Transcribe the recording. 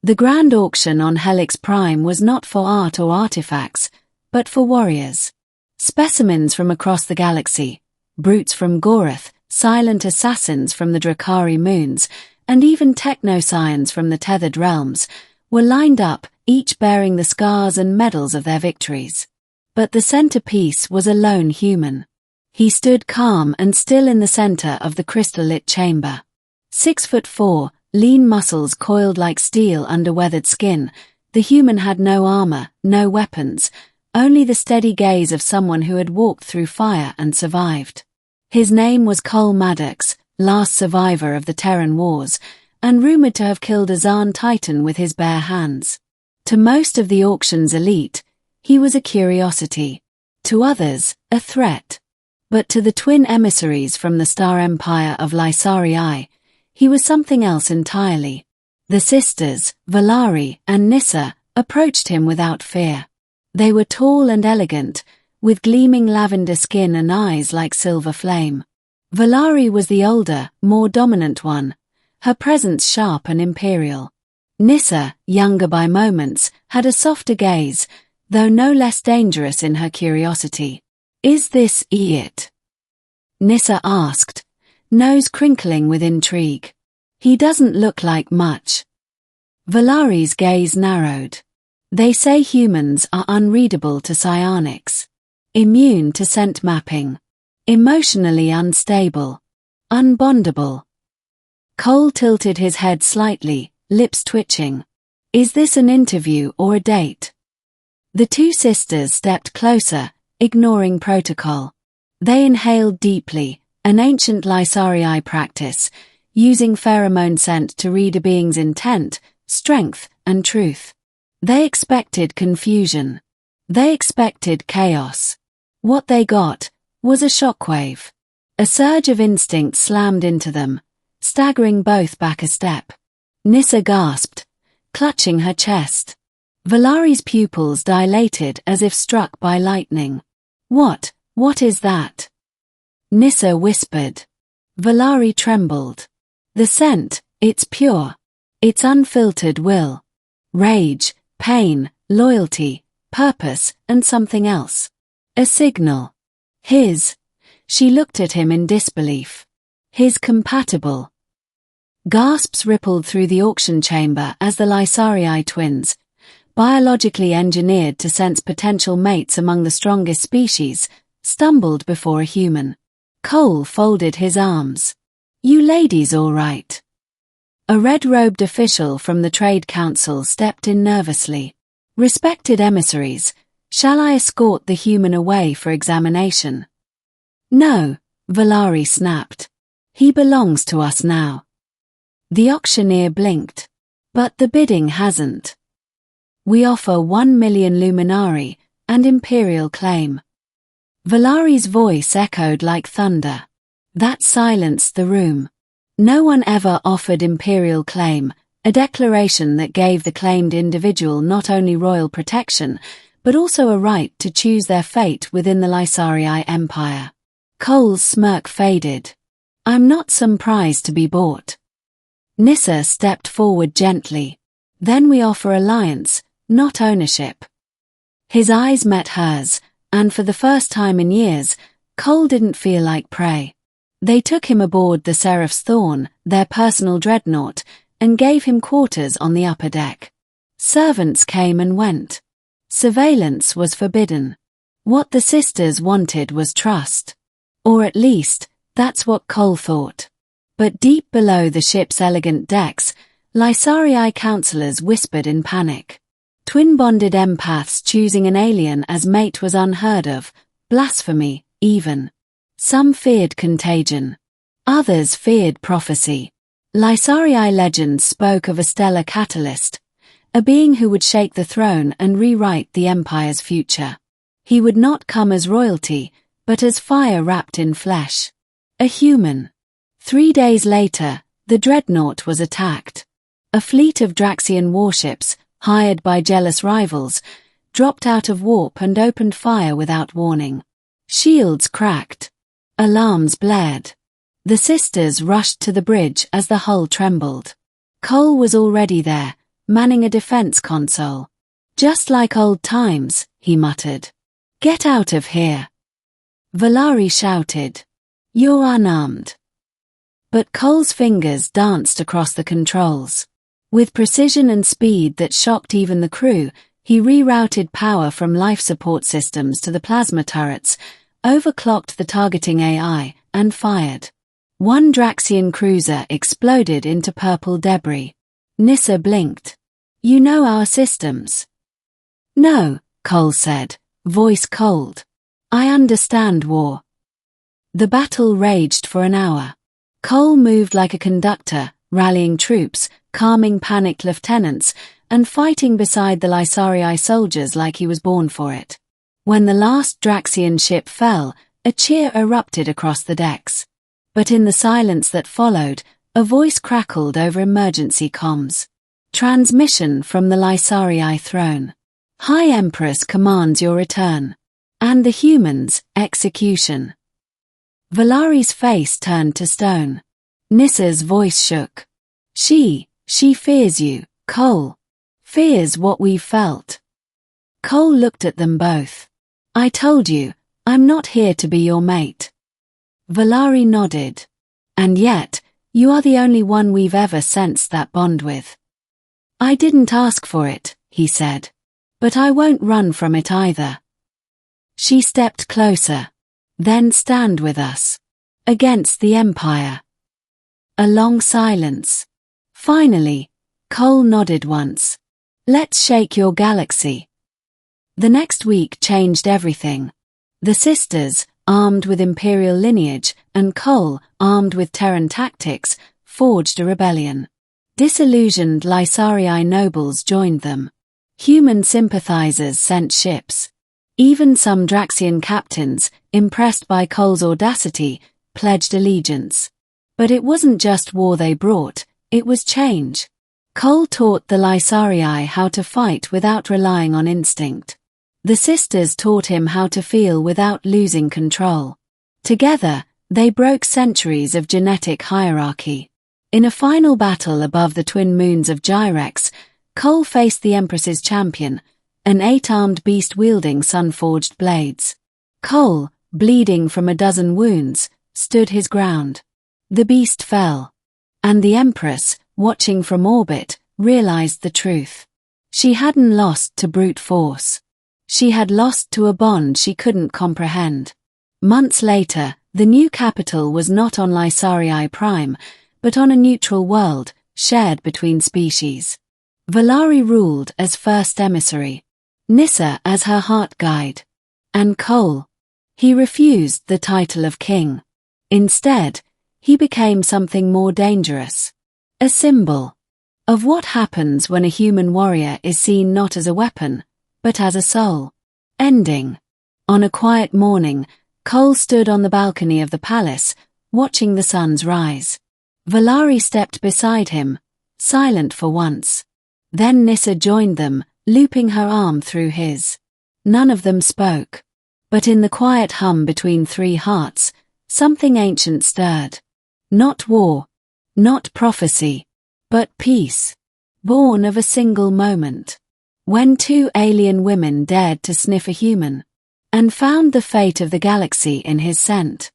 The grand auction on Helix Prime was not for art or artifacts, but for warriors. Specimens from across the galaxy, brutes from Gorath, silent assassins from the Drakari moons, and even techno-scions from the tethered realms, were lined up, each bearing the scars and medals of their victories. But the centerpiece was a lone human. He stood calm and still in the center of the crystal-lit chamber. 6'4", lean muscles coiled like steel under weathered skin, the human had no armor, no weapons, only the steady gaze of someone who had walked through fire and survived. His name was Cole Maddox, last survivor of the Terran Wars, and rumored to have killed a Zaan Titan with his bare hands. To most of the auction's elite, he was a curiosity. To others, a threat. But to the twin emissaries from the star empire of Lysarii, he was something else entirely. The sisters, Lysarii and Nyssa, approached him without fear. They were tall and elegant, with gleaming lavender skin and eyes like silver flame. Lysarii was the older, more dominant one, her presence sharp and imperial. Nyssa, younger by moments, had a softer gaze, though no less dangerous in her curiosity. "Is this it?" Nyssa asked, nose crinkling with intrigue. "He doesn't look like much." Vylarii's gaze narrowed. "They say humans are unreadable to psionics, immune to scent mapping, emotionally unstable, unbondable." Cole tilted his head slightly, lips twitching. "Is this an interview or a date?" The two sisters stepped closer, ignoring protocol. They inhaled deeply, an ancient Lysarii practice, using pheromone scent to read a being's intent, strength, and truth. They expected confusion. They expected chaos. What they got was a shockwave. A surge of instinct slammed into them, staggering both back a step. Nyssa gasped, clutching her chest. Vylarii's pupils dilated as if struck by lightning. What is that?" Nyssa whispered. Vylarii trembled. "The scent, it's pure. It's unfiltered will. Rage, pain, loyalty, purpose, and something else. A signal. His." She looked at him in disbelief. "His compatible." Gasps rippled through the auction chamber as the Lysarii twins, biologically engineered to sense potential mates among the strongest species, stumbled before a human. Cole folded his arms. "You ladies all right?" A red-robed official from the Trade Council stepped in nervously. "Respected emissaries, shall I escort the human away for examination?" "No," Vylarii snapped. "He belongs to us now." The auctioneer blinked. "But the bidding hasn't." "We offer 1 million luminari, and imperial claim." Vylarii's voice echoed like thunder. That silenced the room. No one ever offered imperial claim, a declaration that gave the claimed individual not only royal protection, but also a right to choose their fate within the Lysarii Empire. Cole's smirk faded. "I'm not some prize to be bought." Nyssa stepped forward gently. "Then we offer alliance, not ownership." His eyes met hers, and for the first time in years, Cole didn't feel like prey. They took him aboard the Seraph's Thorn, their personal dreadnought, and gave him quarters on the upper deck. Servants came and went. Surveillance was forbidden. What the sisters wanted was trust. Or at least, that's what Cole thought. But deep below the ship's elegant decks, Lysarii counselors whispered in panic. Twin-bonded empaths choosing an alien as mate was unheard of, blasphemy, even. Some feared contagion. Others feared prophecy. Lysarii legends spoke of a stellar catalyst, a being who would shake the throne and rewrite the Empire's future. He would not come as royalty, but as fire wrapped in flesh. A human. 3 days later, the dreadnought was attacked. A fleet of Draxian warships, hired by jealous rivals, dropped out of warp and opened fire without warning. Shields cracked. Alarms blared. The sisters rushed to the bridge as the hull trembled. Cole was already there, manning a defense console. "Just like old times," he muttered. "Get out of here." Lysarii shouted. "You're unarmed." But Cole's fingers danced across the controls. With precision and speed that shocked even the crew, he rerouted power from life support systems to the plasma turrets, overclocked the targeting AI, and fired. One Draxian cruiser exploded into purple debris. Nyssa blinked. "You know our systems." "No," Cole said, voice cold. "I understand war." The battle raged for an hour. Cole moved like a conductor, rallying troops, calming panicked lieutenants, and fighting beside the Lysarii soldiers like he was born for it. When the last Draxian ship fell, a cheer erupted across the decks. But in the silence that followed, a voice crackled over emergency comms. "Transmission from the Lysarii throne. High Empress commands your return. And the humans, execution." Lysarii's face turned to stone. Nyssa's voice shook. She fears you, Cole. Fears what we've felt." Cole looked at them both. "I told you, I'm not here to be your mate." Lysarii nodded. "And yet, you are the only one we've ever sensed that bond with." "I didn't ask for it," he said. "But I won't run from it either." She stepped closer. "Then stand with us. Against the Empire." A long silence. Finally, Cole nodded once. "Let's shake your galaxy." The next week changed everything. The sisters, armed with Imperial lineage, and Cole, armed with Terran tactics, forged a rebellion. Disillusioned Lysarii nobles joined them. Human sympathizers sent ships. Even some Draxian captains, impressed by Cole's audacity, pledged allegiance. But it wasn't just war they brought, it was change. Cole taught the Lysarii how to fight without relying on instinct. The sisters taught him how to feel without losing control. Together, they broke centuries of genetic hierarchy. In a final battle above the twin moons of Gyrex, Cole faced the Empress's champion, an 8-armed beast wielding sun-forged blades. Cole, bleeding from a dozen wounds, stood his ground. The beast fell. And the Empress, watching from orbit, realized the truth. She hadn't lost to brute force. She had lost to a bond she couldn't comprehend. Months later, the new capital was not on Lysarii Prime, but on a neutral world, shared between species. Lysarii ruled as first emissary. Nyssa as her heart guide. And Cole. He refused the title of king. Instead, he became something more dangerous. A symbol of what happens when a human warrior is seen not as a weapon, but as a soul. Ending. On a quiet morning, Cole stood on the balcony of the palace, watching the suns rise. Lysarii stepped beside him, silent for once. Then Nyssa joined them, looping her arm through his. None of them spoke. But in the quiet hum between three hearts, something ancient stirred. Not war, not prophecy, but peace, born of a single moment. When two alien women dared to sniff a human, and found the fate of the galaxy in his scent.